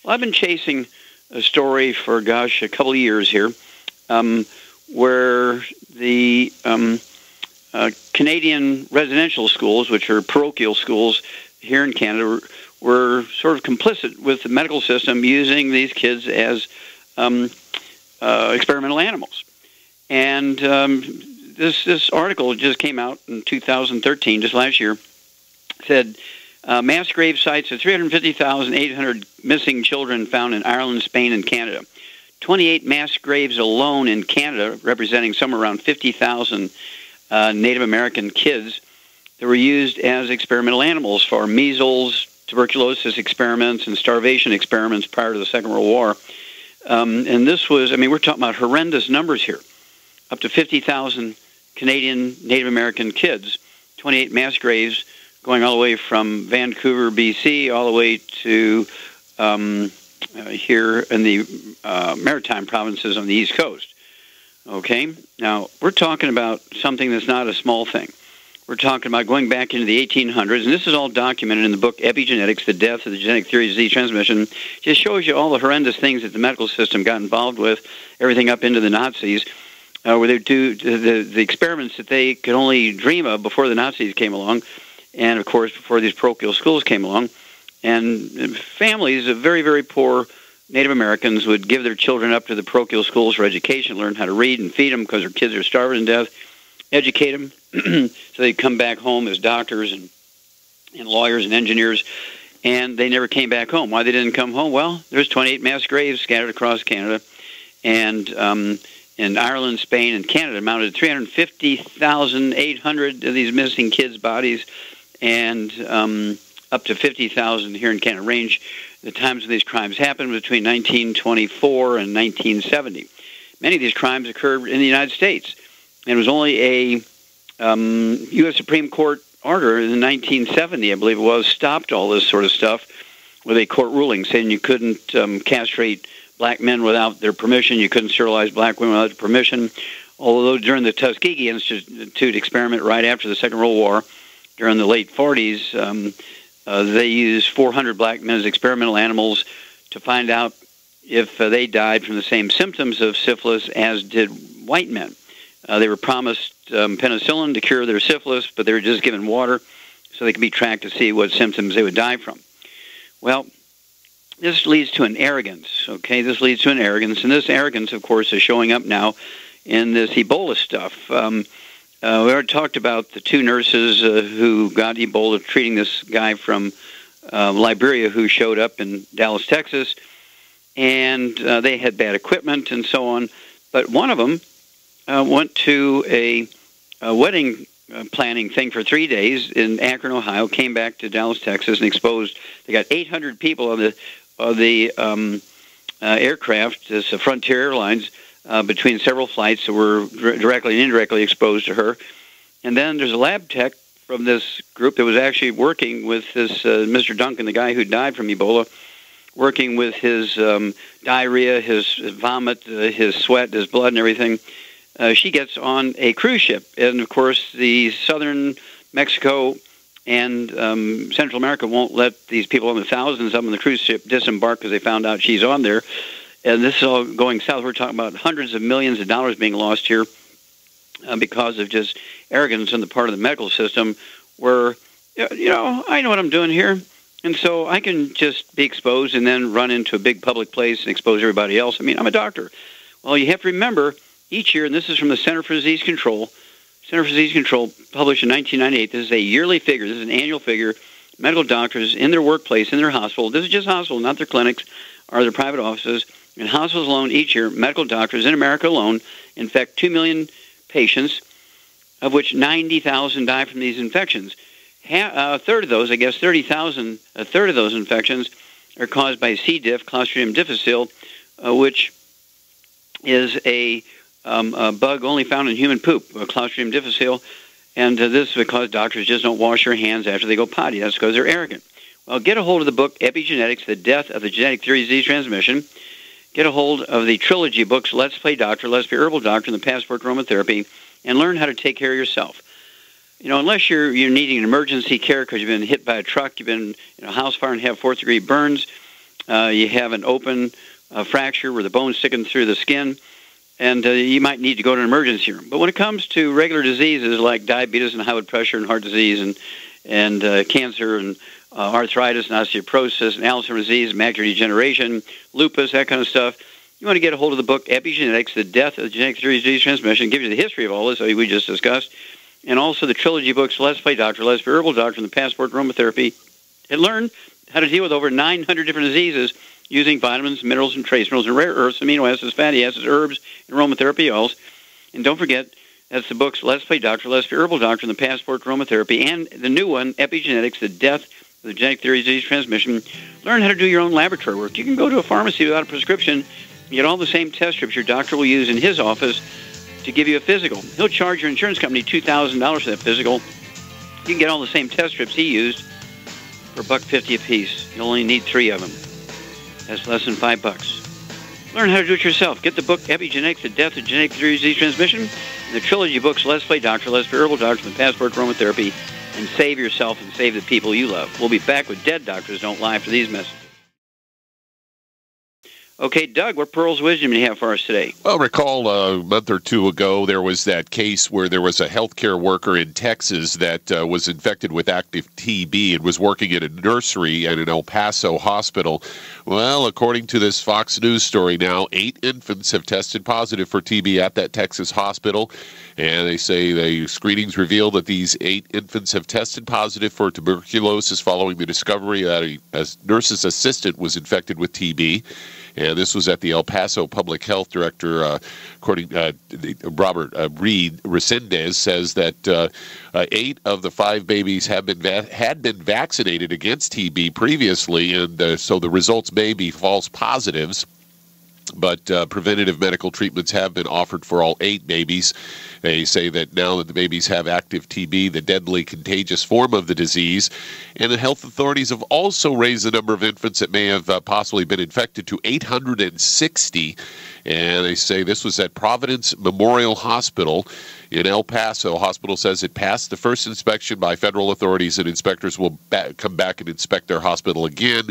Well, I've been chasing a story for, a couple of years here, where the Canadian residential schools, which are parochial schools here in Canada, were sort of complicit with the medical system using these kids as experimental animals. And this article just came out in 2013, just last year, said mass grave sites of 350,800 missing children found in Ireland, Spain, and Canada. 28 mass graves alone in Canada, representing somewhere around 50,000 Native American kids that were used as experimental animals for measles, tuberculosis experiments, and starvation experiments prior to the Second World War. And this was, we're talking about horrendous numbers here. Up to 50,000 Canadian Native American kids, 28 mass graves going all the way from Vancouver, BC, all the way to here in the maritime provinces on the East Coast. Okay? Now, we're talking about something that's not a small thing. We're talking about going back into the 1800s, and this is all documented in the book Epigenetics, The Death of the Genetic Theory of Disease Transmission. Just shows you all the horrendous things that the medical system got involved with, everything up into the Nazis, where they do the experiments that they could only dream of before the Nazis came along, and, of course, before these parochial schools came along. And families of very, very poor Native Americans would give their children up to the parochial schools for education, learn how to read and feed them because their kids are starving to death, educate them so they'd come back home as doctors and lawyers and engineers, and they never came back home. Why they didn't come home? Well, there's 28 mass graves scattered across Canada, and in Ireland, Spain, and Canada amounted to 350,800 of these missing kids' bodies, and up to 50,000 here in Canada. Range the times when these crimes happened between 1924 and 1970. Many of these crimes occurred in the United States, and it was only a U.S. Supreme Court order in 1970, I believe it was, stopped all this sort of stuff with a court ruling saying you couldn't castrate black men without their permission, you couldn't sterilize black women without their permission. Although during the Tuskegee Institute experiment right after the Second World War, during the late 40s, they used 400 black men as experimental animals to find out if they died from the same symptoms of syphilis as did white men. They were promised penicillin to cure their syphilis, but they were just given water so they could be tracked to see what symptoms they would die from. Well, this leads to an arrogance, okay? This leads to an arrogance, and this arrogance, of course, is showing up now in this Ebola stuff. We already talked about the two nurses who got Ebola treating this guy from Liberia who showed up in Dallas, Texas, and they had bad equipment and so on. But one of them went to a wedding planning thing for 3 days in Akron, Ohio, came back to Dallas, Texas, and exposed. They got 800 people on the aircraft, this Frontier Airlines, between several flights that were directly and indirectly exposed to her. And then there's a lab tech from this group that was actually working with this Mr. Duncan, the guy who died from Ebola, working with his diarrhea, his vomit, his sweat, his blood, and everything. She gets on a cruise ship. And, of course, the southern Mexico and Central America won't let these people, on the thousands of them on the cruise ship, disembark because they found out she's on there. And this is all going south. We're talking about hundreds of millions of dollars being lost here because of just arrogance on the part of the medical system where, I know what I'm doing here. And so I can just be exposed and then run into a big public place and expose everybody else. I'm a doctor. Well, you have to remember each year, and this is from the Center for Disease Control, published in 1998. This is a yearly figure. This is an annual figure. Medical doctors in their workplace, in their hospital, this is just hospital, not their clinics or their private offices. In hospitals alone each year, medical doctors in America alone infect 2 million patients, of which 90,000 die from these infections. A third of those, 30,000, a third of those infections are caused by C. diff, Clostridium difficile, which is a bug only found in human poop, Clostridium difficile. And this is because doctors just don't wash their hands after they go potty. That's because they're arrogant. Well, get a hold of the book Epigenetics, The Death of the Genetic Theory of Disease Transmission. Get a hold of the trilogy books, Let's Play Doctor, Let's Be Herbal Doctor, and the Passport to Aromatherapy, and learn how to take care of yourself. Unless you're needing an emergency care because you've been hit by a truck, you've been in a house fire and have fourth-degree burns, you have an open fracture where the bone's sticking through the skin, and you might need to go to an emergency room. But when it comes to regular diseases like diabetes and high blood pressure and heart disease and cancer and arthritis and osteoporosis and Alzheimer's disease, macular degeneration, lupus, that kind of stuff, you want to get a hold of the book Epigenetics, The Death of the Genetic Theory of Disease Transmission. It gives you the history of all this, we just discussed, and also the trilogy books Let's Play Doctor, Let's Be Herbal Doctor, and the Passport to Aromatherapy, and learn how to deal with over 900 different diseases using vitamins, minerals, and trace minerals, and rare earths, amino acids, fatty acids, herbs, and aromatherapy oils. And don't forget, that's the books Let's Play Doctor, Let's Be Herbal Doctor, and the Passport to Aromatherapy, and the new one, Epigenetics, The Death of the Genetic Theory of Disease Transmission. Learn how to do your own laboratory work. You can go to a pharmacy without a prescription, get all the same test strips your doctor will use in his office to give you a physical. He'll charge your insurance company $2,000 for that physical. You can get all the same test strips he used for $1.50 a piece. You'll only need 3 of them. That's less than $5. Learn how to do it yourself. Get the book Epigenetics, The Death of Genetic Theory of Disease Transmission, and the trilogy books Let's Play Doctor, Let's Be Herbal Doctor, and the Passport to Aromatherapy, and save yourself and save the people you love. We'll be back with Dead Doctors Don't Lie after these messages. Okay, Doug, what pearls of wisdom do you have for us today? Well, recall a month or two ago, there was that case where there was a healthcare worker in Texas that was infected with active TB and was working at a nursery at an El Paso hospital. Well, according to this Fox News story now, 8 infants have tested positive for TB at that Texas hospital. And they say the screenings reveal that these 8 infants have tested positive for tuberculosis following the discovery that a nurse's assistant was infected with TB. And this was at the El Paso Public Health Director, according Robert Reed Resendez, says that 8 of the 5 babies had been vaccinated against TB previously, and so the results may be false positives. But preventative medical treatments have been offered for all 8 babies. They say that now that the babies have active TB, the deadly contagious form of the disease, and the health authorities have also raised the number of infants that may have possibly been infected to 860. And they say this was at Providence Memorial Hospital in El Paso. Hospital says it passed the first inspection by federal authorities, and inspectors will come back and inspect their hospital again.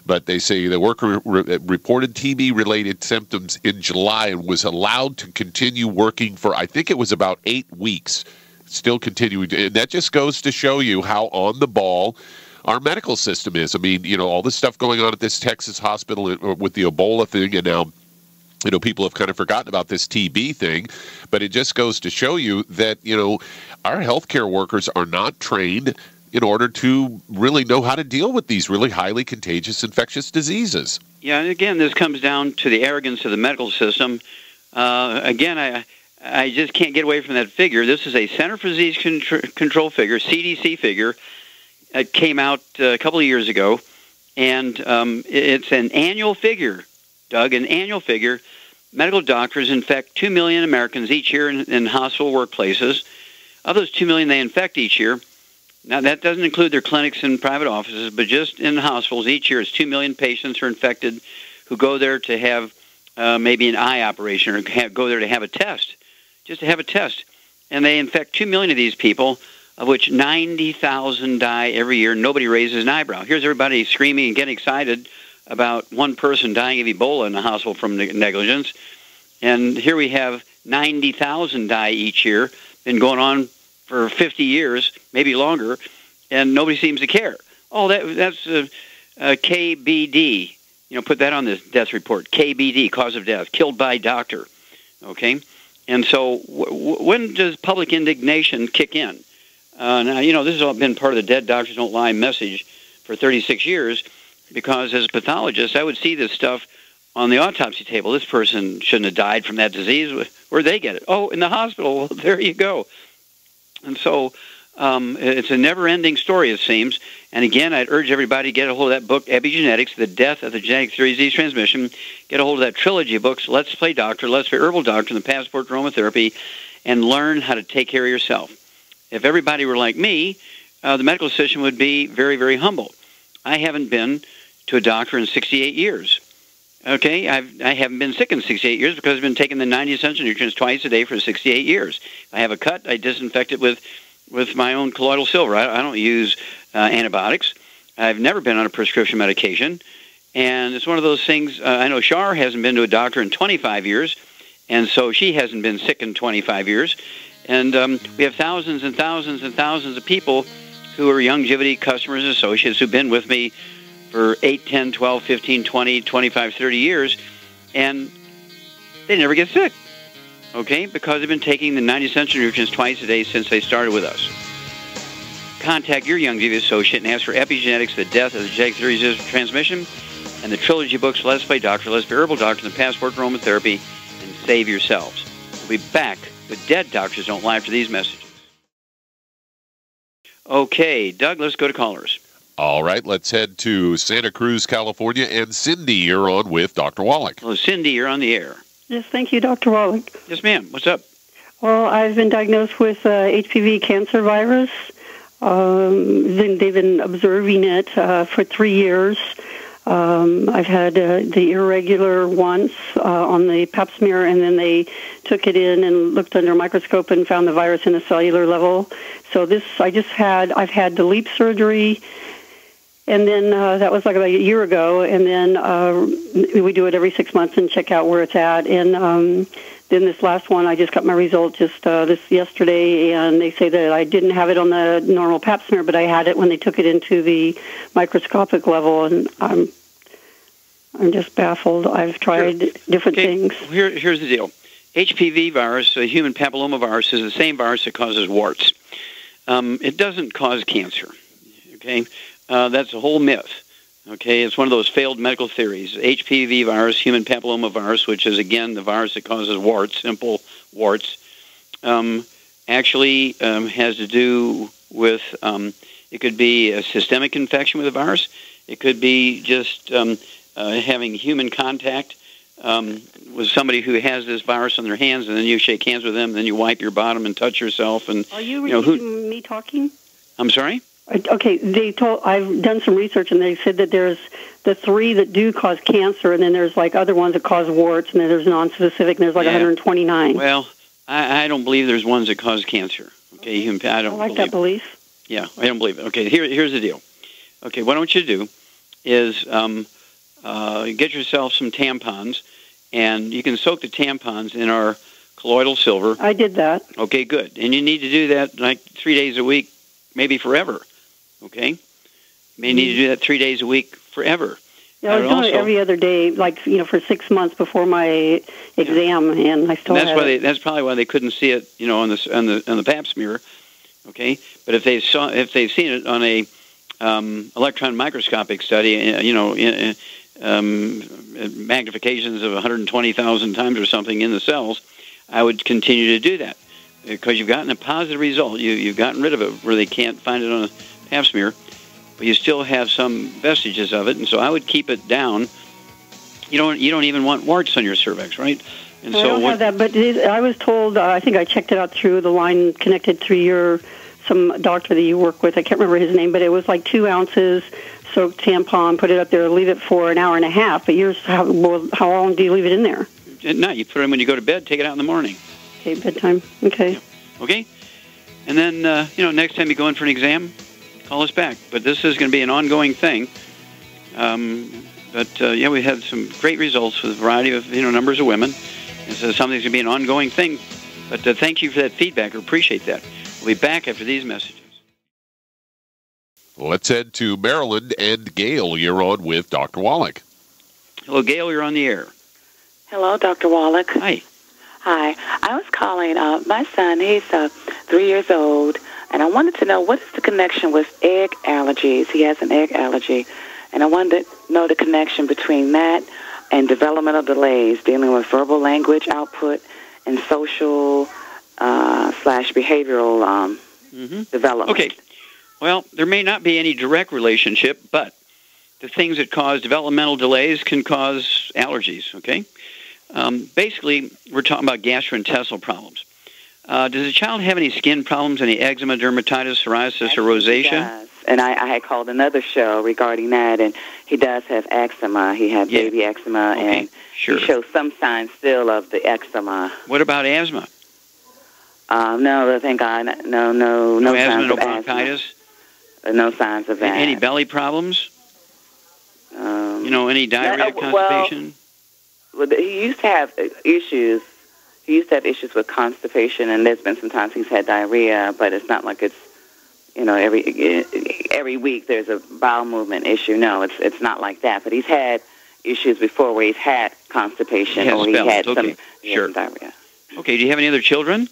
But they say the worker reported TB-related symptoms in July and was allowed to continue working for, I think it was about 8 weeks, still continuing. And that just goes to show you how on the ball our medical system is. I mean, all this stuff going on at this Texas hospital with the Ebola thing, and now people have kind of forgotten about this TB thing, but it just goes to show you that, our healthcare workers are not trained in order to really know how to deal with these really highly contagious infectious diseases. Yeah, and again, this comes down to the arrogance of the medical system. Again, I just can't get away from that figure. This is a Center for Disease Control figure, CDC figure. It came out a couple of years ago, and it's an annual figure. Doug, an annual figure. Medical doctors infect 2 million Americans each year in hospital workplaces. Of those 2 million they infect each year, now that doesn't include their clinics and private offices, but just in hospitals each year, it's 2 million patients are infected who go there to have maybe an eye operation or go there to have a test, just to have a test. And they infect 2 million of these people, of which 90,000 die every year. Nobody raises an eyebrow. Here's everybody screaming and getting excited about one person dying of Ebola in the hospital from negligence. And here we have 90,000 die each year, been going on for 50 years, maybe longer, and nobody seems to care. Oh, that's KBD. Put that on the death report. KBD, cause of death, killed by doctor. Okay? And so when does public indignation kick in? Now, this has all been part of the Dead Doctors Don't Lie message for 36 years, because as a pathologist, I would see this stuff on the autopsy table. This person shouldn't have died from that disease. Where'd they get it? Oh, in the hospital. Well, there you go. And so it's a never-ending story, it seems. And again, I'd urge everybody to get a hold of that book, Epigenetics, The Death of the Genetic Theory of Disease Transmission. Get a hold of that trilogy of books, Let's Play Doctor, Let's Be Herbal Doctor, and the Passport to Aromatherapy, and learn how to take care of yourself. If everybody were like me, the medical system would be very, very humble. I haven't been to a doctor in 68 years. Okay, I haven't been sick in 68 years because I've been taking the 90 essential nutrients twice a day for 68 years. If I have a cut, I disinfect it with my own colloidal silver. I don't use antibiotics. I've never been on a prescription medication. And it's one of those things, I know Shar hasn't been to a doctor in 25 years, and so she hasn't been sick in 25 years. And we have thousands and thousands and thousands of people who are Youngevity customers and associates who've been with me for 8, 10, 12, 15, 20, 25, 30 years, and they never get sick, okay, because they've been taking the 90 essential nutrients twice a day since they started with us. Contact your Youngevity associate and ask for Epigenetics, the death of the genetic theories of transmission, and the trilogy books, Let's Play Doctor, Let's Be Herbal Doctor, and the Passport to Aromatherapy, and save yourselves. We'll be back with Dead Doctors Don't Lie after these messages. Okay, Doug, let's go to callers. All right, let's head to Santa Cruz, California, and Cindy, you're on with Dr. Wallach. Hello, Cindy, you're on the air. Yes, thank you, Dr. Wallach. Yes, ma'am. What's up? Well, I've been diagnosed with HPV cancer virus. They've been observing it for 3 years. I've had the irregular once on the pap smear, and then they took it in and looked under a microscope and found the virus in a cellular level. So I've had the LEAP surgery, and then that was like about a year ago, and then we do it every 6 months and check out where it's at. And then this last one, I just got my result just this yesterday, and they say that I didn't have it on the normal pap smear, but I had it when they took it into the microscopic level, and I'm just baffled. I've tried different things. Here's the deal. HPV virus, the human papillomavirus, is the same virus that causes warts. It doesn't cause cancer, okay? That's a whole myth, okay? It's one of those failed medical theories. HPV virus, human papillomavirus, which is, again, the virus that causes warts, simple warts, actually has to do with, it could be a systemic infection with a virus. It could be just having human contact with somebody who has this virus on their hands, and then you shake hands with them, and then you wipe your bottom and touch yourself. And are you repeating me talking? I'm sorry? Okay, I've done some research, and they said that there's the 3 that do cause cancer, and then there's like other ones that cause warts, and then there's non-specific, and there's like 129. Well, I don't believe there's ones that cause cancer. Okay, I don't. I like that belief. Yeah, I don't believe it. Okay, here's the deal. Okay, what I want you to do is get yourself some tampons, and you can soak the tampons in our colloidal silver. I did that. Okay, good. And you need to do that like 3 days a week, maybe forever. Okay? You may need to do that 3 days a week forever. Yeah, I was doing it every other day, like, for 6 months before my exam, and I still have it. That's probably why they couldn't see it, on the pap smear. Okay? But if they've seen it on a electron microscopic study, magnifications of 120,000 times or something in the cells, I would continue to do that because you've gotten a positive result. You've gotten rid of it where they can't find it on a pap smear, but you still have some vestiges of it, and so I would keep it down. You don't even want warts on your cervix, right? And I don't have that, but I was told, I think I checked it out through the line connected through some doctor that you work with. I can't remember his name, but it was like 2 ounces soaked tampon, put it up there, leave it for an hour and a half. But how long do you leave it in there? At night. You put it in when you go to bed, take it out in the morning. Okay, bedtime. Okay. Yeah. Okay? And then, next time you go in for an exam, call us back. But this is going to be an ongoing thing. We had some great results with a variety of, numbers of women. And so something's going to be an ongoing thing. But thank you for that feedback. I appreciate that. We'll be back after these messages. Let's head to Maryland, and Gail, you're on with Dr. Wallach. Hello, Gail, you're on the air. Hello, Dr. Wallach. Hi. Hi. I was calling my son. He's 3 years old, and I wanted to know what is the connection with egg allergies. He has an egg allergy, and I wanted to know the connection between that and developmental delays dealing with verbal language output and social / behavioral development. Okay. Well, there may not be any direct relationship, but the things that cause developmental delays can cause allergies, okay? Basically, we're talking about gastrointestinal problems. Does the child have any skin problems, any eczema, dermatitis, psoriasis, or rosacea? He does. And I had called another show regarding that, and he does have eczema. He had baby eczema, and he shows some signs still of the eczema. What about asthma? No, thank God. No asthma, no bronchitis? No signs of that. Any belly problems? Any diarrhea, constipation? Well, he used to have issues. He used to have issues with constipation, and there's been some times he's had diarrhea, but it's not like it's, every week there's a bowel movement issue. No, it's not like that. But he's had issues before where he's had constipation or he had some diarrhea. Okay. Do you have any other children?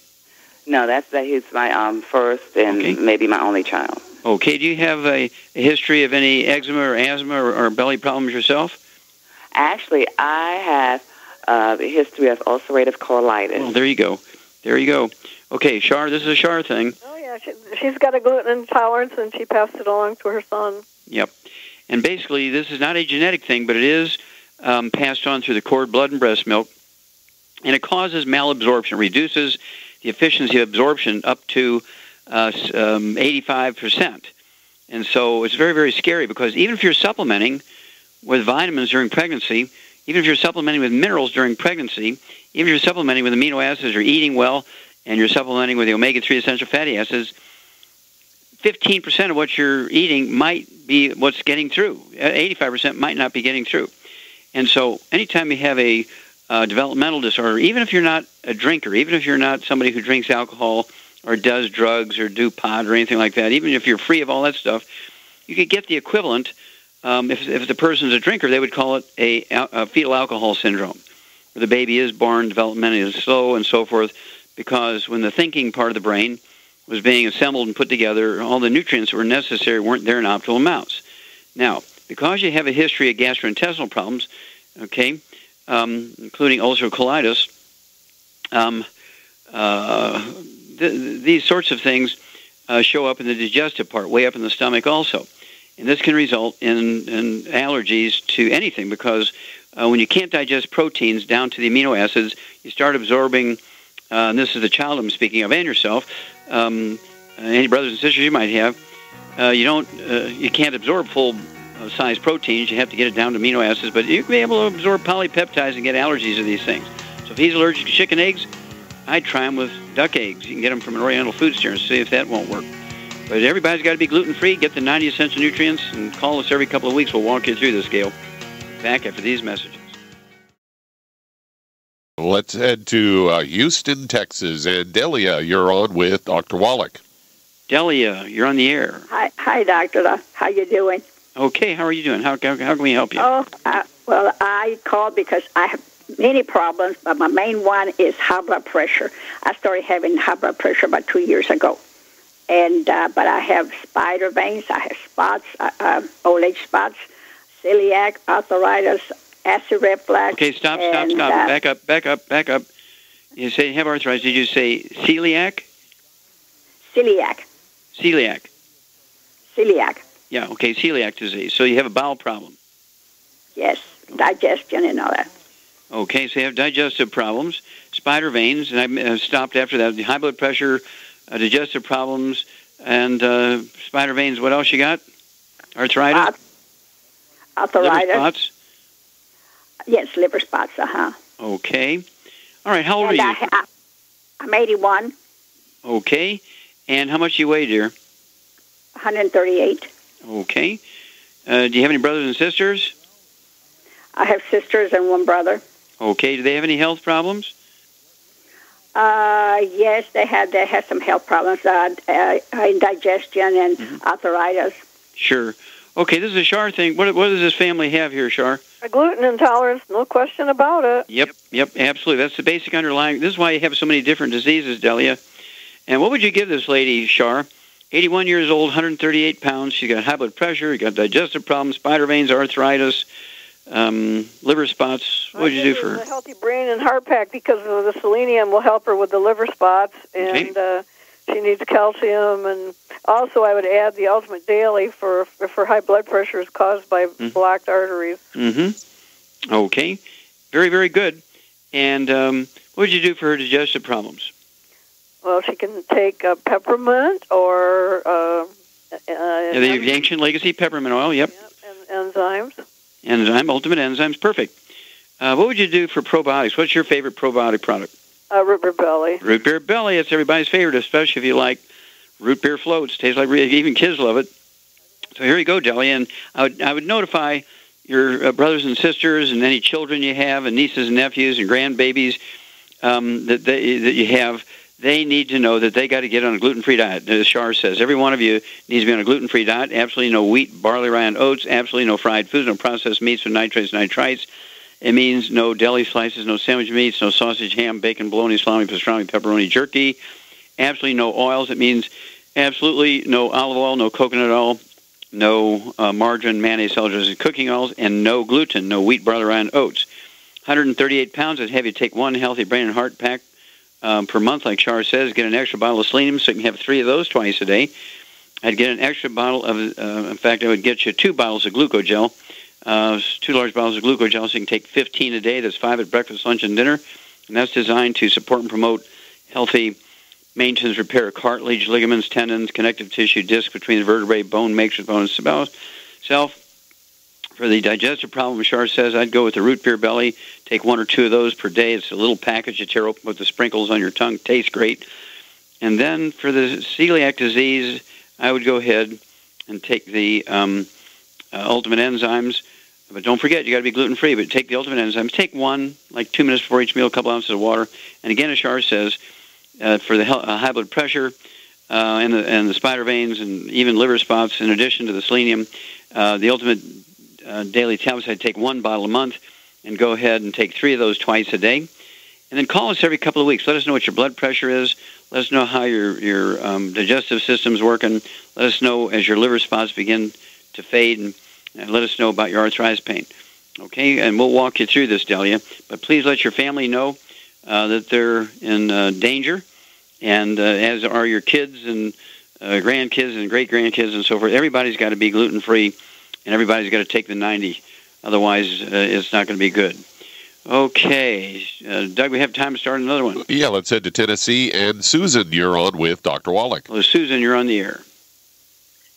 No, he's my first and maybe my only child. Okay. Do you have a history of any eczema or asthma or belly problems yourself? Actually, I have a history of ulcerative colitis. Well, there you go. Okay, Shar, this is a Shar thing. Oh, yeah. She's got a gluten intolerance, and she passed it along to her son. Yep. And basically, this is not a genetic thing, but it is passed on through the cord blood and breast milk, and it causes malabsorption, reduces the efficiency of absorption up to 85%. And so it's very, very scary because even if you're supplementing with vitamins during pregnancy, even if you're supplementing with minerals during pregnancy, even if you're supplementing with amino acids or eating well, and you're supplementing with the omega-3 essential fatty acids, 15% of what you're eating might be what's getting through. 85% might not be getting through. And so anytime you have a developmental disorder, even if you're not a drinker, even if you're not somebody who drinks alcohol or does drugs or do pot or anything like that, even if you're free of all that stuff, you could get the equivalent. If the person's a drinker, they would call it a fetal alcohol syndrome, where the baby is born, development is slow, and so forth, because when the thinking part of the brain was being assembled and put together, all the nutrients that were necessary weren't there in optimal amounts. Now, because you have a history of gastrointestinal problems, including ulcerative colitis, these sorts of things show up in the digestive part, way up in the stomach also. And this can result in allergies to anything because when you can't digest proteins down to the amino acids, you start absorbing, and this is the child I'm speaking of, and yourself, any brothers and sisters you might have, you can't absorb full-size proteins. You have to get it down to amino acids, but you can be able to absorb polypeptides and get allergies to these things. So if he's allergic to chicken eggs, I'd try him with duck eggs. You can get them from an Oriental food store and see if that won't work. But everybody's got to be gluten-free, get the 90 essential nutrients, and call us every couple of weeks. We'll walk you through this, Gail. Back after these messages. Let's head to Houston, Texas. And Delia, you're on with Dr. Wallach. Delia, you're on the air. Hi, Doctor. How you doing? Okay, how are you doing? How can we help you? Well, I called because I have many problems, but my main one is high blood pressure. I started having high blood pressure about 2 years ago. And but I have spider veins, I have spots, old age spots, celiac, arthritis, acid reflux. Okay, stop. Back up. You say you have arthritis. Did you say celiac? Celiac. Yeah, okay, celiac disease. So you have a bowel problem. Yes, digestion and all that. Okay, so you have digestive problems, spider veins, and I stopped after that. High blood pressure, digestive problems, and spider veins. What else you got? Arthritis? Arthritis. Liver spots? Yes, liver spots, Okay. All right, how old are you? I'm 81. Okay. And how much do you weigh, dear? 138. Okay. Do you have any brothers and sisters? I have sisters and one brother. Okay. Do they have any health problems? Yes, they had some health problems, indigestion and arthritis. Sure. Okay, this is a Shar thing. What does this family have here, Shar? A gluten intolerance, no question about it. Yep, absolutely. That's the basic underlying. This is why you have so many different diseases, Delia. And what would you give this lady, Shar? 81 years old, 138 pounds. She's got high blood pressure, you got digestive problems, spider veins, arthritis, liver spots. What would you do for her? A healthy brain and heart pack because of the selenium will help her with the liver spots, and she needs calcium. And also, I would add the Ultimate Daily for high blood pressure is caused by blocked arteries. Okay, very, very good. And what would you do for her digestive problems? Well, she can take peppermint or the ancient legacy peppermint oil. Yep. And enzymes. Ultimate enzymes, perfect. What would you do for probiotics? What's your favorite probiotic product? Root beer belly. Root beer belly. It's everybody's favorite, especially if you like root beer floats. Tastes like even kids love it. So here you go, Delia. And I would notify your brothers and sisters and any children you have and nieces and nephews and grandbabies that you have, they need to know that they got to get on a gluten-free diet. As Shar says, every one of you needs to be on a gluten-free diet. Absolutely no wheat, barley, rye, and oats. Absolutely no fried foods, no processed meats with nitrates, nitrites. It means no deli slices, no sandwich meats, no sausage, ham, bacon, bologna, salami, pastrami, pepperoni, jerky. Absolutely no oils. It means absolutely no olive oil, no coconut oil, no margarine, mayonnaise, celery, cooking oils, and no gluten, no wheat, barley, rye, and oats. 138 pounds. I'd have you take one healthy brain and heart pack per month, like Shar says. Get an extra bottle of selenium so you can have 3 of those twice a day. I'd get an extra bottle of, in fact, I would get you 2 bottles of glucogel, 2 large bottles of glucogel, so you can take 15 a day. That's 5 at breakfast, lunch, and dinner. And that's designed to support and promote healthy maintenance, repair of cartilage, ligaments, tendons, connective tissue, discs between the vertebrae, bone matrix, bone itself. For the digestive problem, Shar says, I'd go with the root beer belly. Take 1 or 2 of those per day. It's a little package you tear open with the sprinkles on your tongue. Tastes great. And then for the celiac disease, I would go ahead and take the ultimate enzymes. But don't forget, you got to be gluten-free. But take the ultimate enzymes. Take 1, like 2 minutes before each meal, a couple ounces of water. And again, as Shar says, for the high blood pressure and the spider veins and even liver spots, in addition to the selenium, the ultimate daily tablets, I'd take 1 bottle a month and go ahead and take 3 of those twice a day. And then call us every couple of weeks. Let us know what your blood pressure is. Let us know how your digestive system's working. Let us know as your liver spots begin to fade, and let us know about your arthritis pain. Okay, and we'll walk you through this, Delia. But please let your family know that they're in danger, and as are your kids and grandkids and great-grandkids and so forth. Everybody's got to be gluten-free, and everybody's got to take the 90. Otherwise, it's not going to be good. Okay. Doug, we have time to start another one. Yeah, let's head to Tennessee. And Susan, you're on with Dr. Wallach. Well, Susan, you're on the air.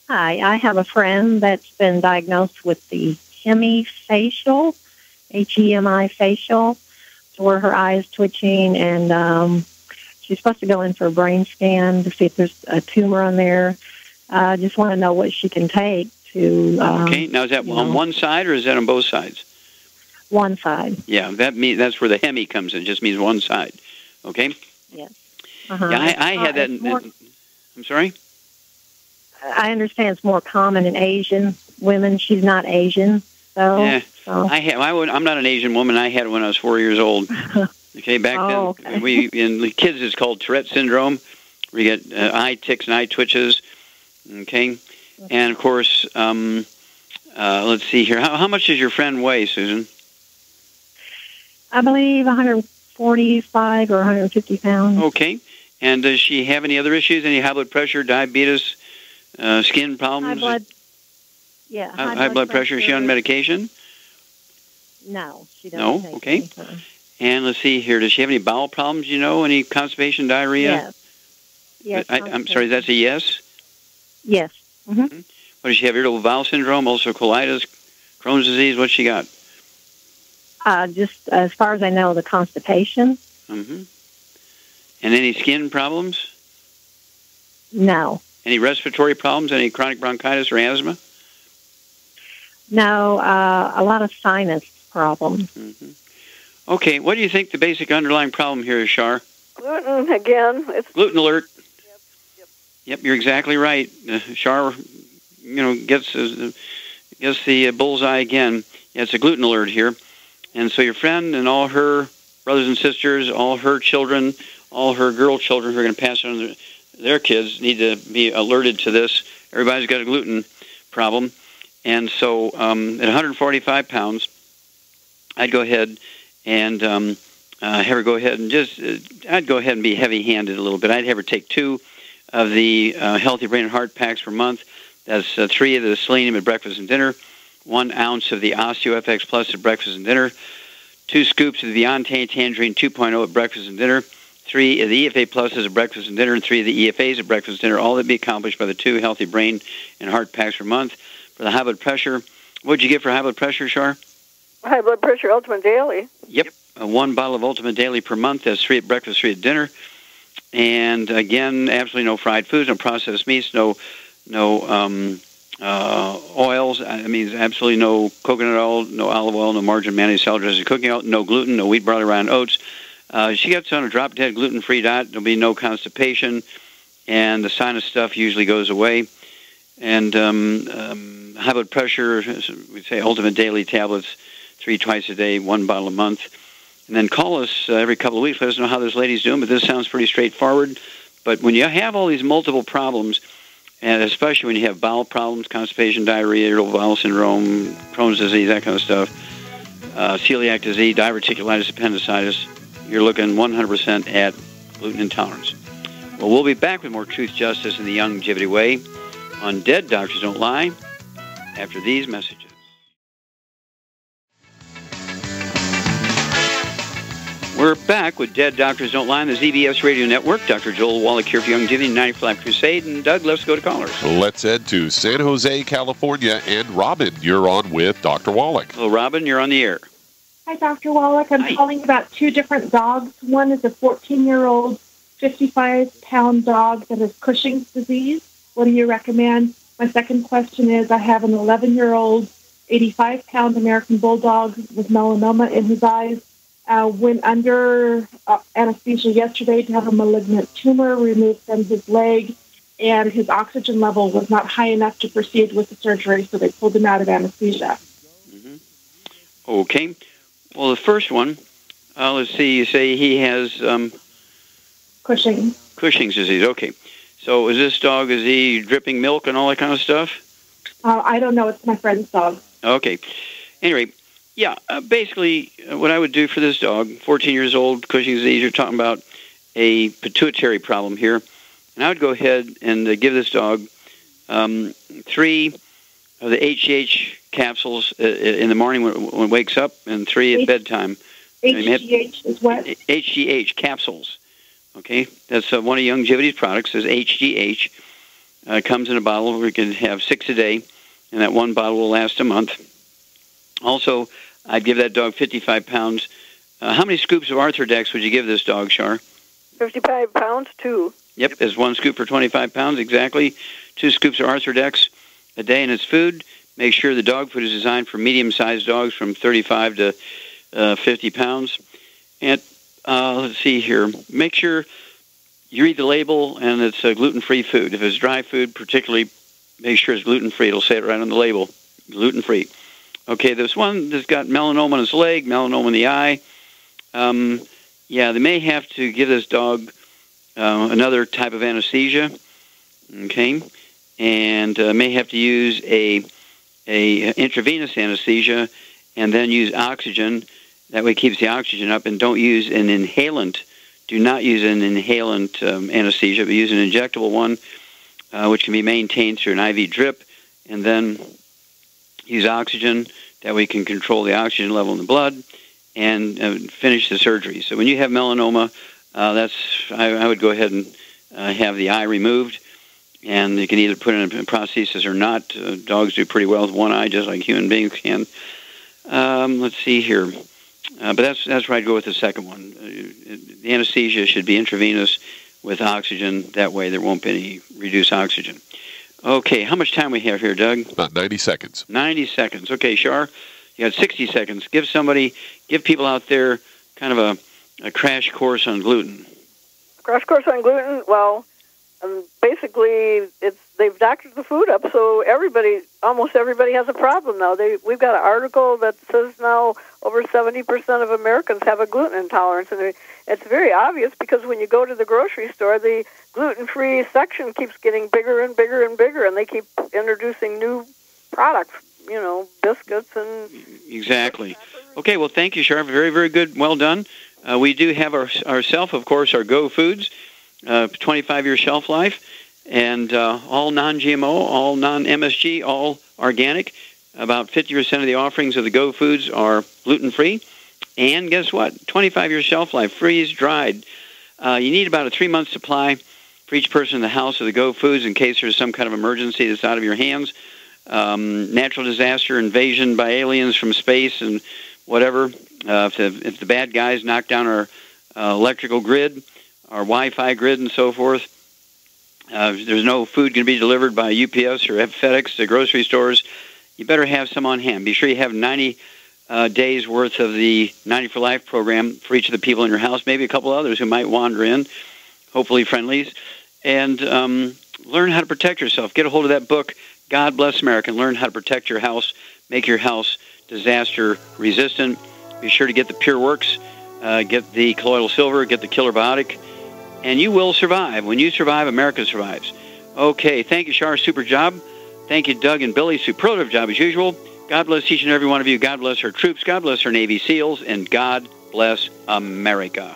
Hi, I have a friend that's been diagnosed with the hemifacial, H-E-M-I facial, where her eye is twitching, and she's supposed to go in for a brain scan to see if there's a tumor on there. I just want to know what she can take to... okay, now is that on one side or is that on both sides? One side. Yeah, that's where the hemi comes in. It just means one side. Okay? Yes. Uh-huh. Yeah, I had that... I'm sorry? I understand it's more common in Asian women. She's not Asian, so... Yeah, I'm not an Asian woman. I had it when I was 4 years old. Okay, back then, in the kids, it's called Tourette syndrome, where you get eye tics and eye twitches. Okay, and of course, let's see here. How much does your friend weigh, Susan? I believe 145 or 150 pounds. Okay, and does she have any other issues? Any high blood pressure, diabetes, skin problems? High blood pressure. Is she on medication? No, she doesn't. No, okay. And let's see here. Does she have any bowel problems, any constipation, diarrhea? Yes. I'm sorry, that's a yes? Yes. Mm-hmm. What, does she have irritable bowel syndrome, ulcerative colitis, Crohn's disease? What's she got? Just as far as I know, the constipation. Mm-hmm. And any skin problems? No. Any respiratory problems? Any chronic bronchitis or asthma? No, a lot of sinus problems. Mm-hmm. Okay, what do you think the basic underlying problem here is, Shar? Gluten, again. It's gluten alert. Yep, you're exactly right. Shar, gets the bullseye again. Yeah, it's a gluten alert here. And so your friend and all her brothers and sisters, all her children, all her girl children who are going to pass on their kids need to be alerted to this. Everybody's got a gluten problem. And so at 145 pounds, I'd go ahead and have her go ahead and I'd go ahead and be heavy-handed a little bit. I'd have her take 2 of the Healthy Brain and Heart packs per month. That's 3 of the selenium at breakfast and dinner, 1 ounce of the OsteoFX Plus at breakfast and dinner, 2 scoops of the Beyond Tangerine 2.0 at breakfast and dinner, 3 of the EFA Pluses at breakfast and dinner, and 3 of the EFAs at breakfast and dinner, all that be accomplished by the 2 Healthy Brain and Heart packs per month. For the high blood pressure, what did you get for high blood pressure, Shar? High blood pressure Ultimate Daily. Yep, 1 bottle of Ultimate Daily per month. That's 3 at breakfast, 3 at dinner. And again, absolutely no fried foods, no processed meats, no Oils, I mean, absolutely no coconut oil, no olive oil, no margarine, mayonnaise, salad dressing, cooking oil, no gluten, no wheat, barley, rye, and oats. She gets on a drop-dead gluten-free diet. There'll be no constipation, and the sinus stuff usually goes away. And high blood pressure, we say ultimate daily tablets, 3 twice a day, 1 bottle a month. And then call us every couple of weeks. Let us know how this lady's doing. But this sounds pretty straightforward. But when you have all these multiple problems, and especially when you have bowel problems, constipation, diarrhea, irritable bowel syndrome, Crohn's disease, that kind of stuff, celiac disease, diverticulitis, appendicitis, you're looking 100% at gluten intolerance. Well, we'll be back with more Truth, Justice, and the Longevity Way on Dead Doctors Don't Lie after these messages. We're back with Dead Doctors Don't Lie on the ZBS Radio Network. Dr. Joel Wallach here for Longevity 95 Crusade. And Doug, let's go to callers. Let's head to San Jose, California. And Robin, you're on with Dr. Wallach. Hello, Robin. You're on the air. Hi, Dr. Wallach. I'm calling about 2 different dogs. One is a 14-year-old, 55-pound dog that has Cushing's disease. What do you recommend? My second question is I have an 11-year-old, 85-pound American bulldog with melanoma in his eyes. Went under anesthesia yesterday to have a malignant tumor removed from his leg, and his oxygen level was not high enough to proceed with the surgery, so they pulled him out of anesthesia. Mm-hmm. Okay. Well, the first one, let's see, you say he has... Cushing's disease, okay. So is this dog, is he dripping milk and all that kind of stuff? I don't know. It's my friend's dog. Okay. Anyway, yeah, basically what I would do for this dog, 14 years old, Cushing's disease, you're talking about a pituitary problem here. And I would go ahead and give this dog 3 of the HGH capsules in the morning when it wakes up and 3 at bedtime. HGH is what? HGH capsules. Okay, that's one of Longevity's products. It's HGH. Comes in a bottle. We can have 6 a day, and that 1 bottle will last a month. Also, I'd give that dog 55 pounds. How many scoops of Arthrodex would you give this dog, Shar? 55 pounds, 2. Yep, there's 1 scoop for 25 pounds, exactly. 2 scoops of Arthrodex a day in its food. Make sure the dog food is designed for medium-sized dogs from 35 to 50 pounds. And let's see here. Make sure you read the label and it's a gluten-free food. If it's dry food, particularly, make sure it's gluten-free. It'll say it right on the label, gluten-free. Okay, there's one that's got melanoma on his leg, melanoma in the eye. Yeah, they may have to give this dog another type of anesthesia, okay, and may have to use a intravenous anesthesia and then use oxygen. That way it keeps the oxygen up, and don't use an inhalant. Do not use an inhalant anesthesia, but use an injectable one, which can be maintained through an IV drip, and then use oxygen. That way you can control the oxygen level in the blood and finish the surgery. So when you have melanoma, I would go ahead and have the eye removed, and you can either put in a prosthesis or not. Dogs do pretty well with one eye, just like human beings can. Let's see here. But that's where I'd go with the second one. The anesthesia should be intravenous with oxygen. That way there won't be any reduced oxygen. Okay, how much time we have here, Doug? About 90 seconds. 90 seconds. Okay, Shar, you got 60 seconds. Give people out there kind of a crash course on gluten. Crash course on gluten? Well, basically, they've doctored the food up, so almost everybody has a problem now. We've got an article that says now over 70% of Americans have a gluten intolerance, and it's very obvious because when you go to the grocery store, the gluten-free section keeps getting bigger and bigger and bigger, and they keep introducing new products, biscuits and... Exactly. Okay, well, thank you, Shar. Very, very good. Well done. We do have ourself, of course, our Go Foods, 25-year shelf life, and all non-GMO, all non-MSG, all organic. About 50% of the offerings of the Go Foods are gluten-free. And guess what? 25-year shelf life, freeze-dried. You need about a 3-month supply for each person in the house of the Go Foods in case there's some kind of emergency that's out of your hands. Natural disaster, invasion by aliens from space and whatever. If the bad guys knock down our electrical grid, our Wi-Fi grid and so forth, There's no food going to be delivered by UPS or FedEx to grocery stores. You better have some on hand. Be sure you have 90 days worth of the 90 for Life program for each of the people in your house, maybe a couple others who might wander in, hopefully friendlies, and learn how to protect yourself. Get a hold of that book, God Bless America, and learn how to protect your house, make your house disaster resistant. Be sure to get the Pure Works, get the colloidal silver, get the Killer Biotic, and you will survive. When you survive, America survives. Okay, thank you, Shar. Super job. Thank you, Doug and Billy. Superlative job as usual. God bless each and every one of you. God bless our troops. God bless our Navy SEALs. And God bless America.